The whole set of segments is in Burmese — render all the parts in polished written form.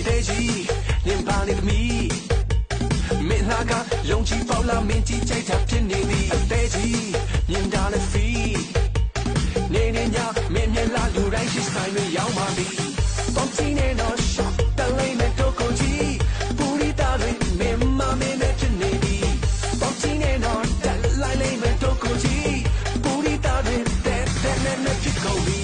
တဲ့ကြီးနင်ပါနေသမီးမင်းလာကလုံးကြီးပေါလာမင်းကြီးကြိုက်တာဖြစ်နေသည်အသေးကြီးမြင်တာနဲ့ဖီနေနေညမင်းမျက်လာလူတိုင်းရှိဆိုင်တွေရောက်ပါပြီပေါင်းချင်းနဲ့တော့ရှော့တလိမ့်မဲ့တော့ကိုကြီးပူရီတာတွေမင်းမမင်းနဲ့ဖြစ်နေသည်ပေါင်းချင်းနဲ့တော့တက်လိုက်လိမ့်မဲ့တော့ကိုကြီးပူရီတာတွေတဲ့နဲ့ဖြစ်ကုန်ပြီ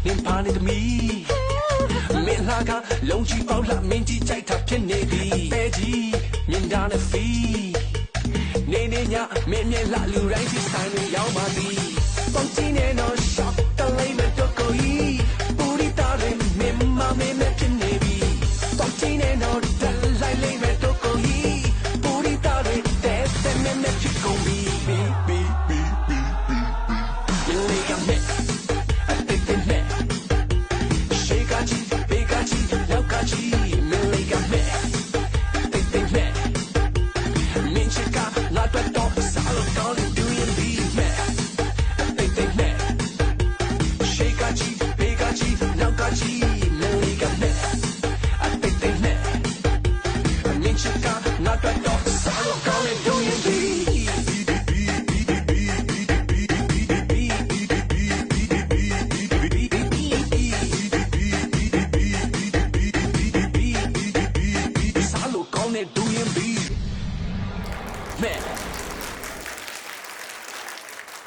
နင်ပါနေသမီးမင်းလာကလုံးကြီးပေါလာမင်းကြီးကြိုက်တာဖြစ်နေသည်အသေးကြီးမြင်တာနဲ့ဖီနေနေညမင်းမျက်လာလူတိုင်းရှိဆိုင်တွေရောက်ပါသည်ပေါင်းချင်းနဲ့တော့ရှော့တလိမ့်မဲ့တော့ကိုကြီးပူရီတာတွေမင်းမမင်းနဲ့ဖြစ်နေပြီပေါင်းချင်းနဲ့တော့တက်လိုက်လိမ့်မဲ့တော့ကိုကြီးပူရီတာတွေတဲ့နဲ့ဖြစ်ကုန်ပြီnot that dog, so I don't call it doing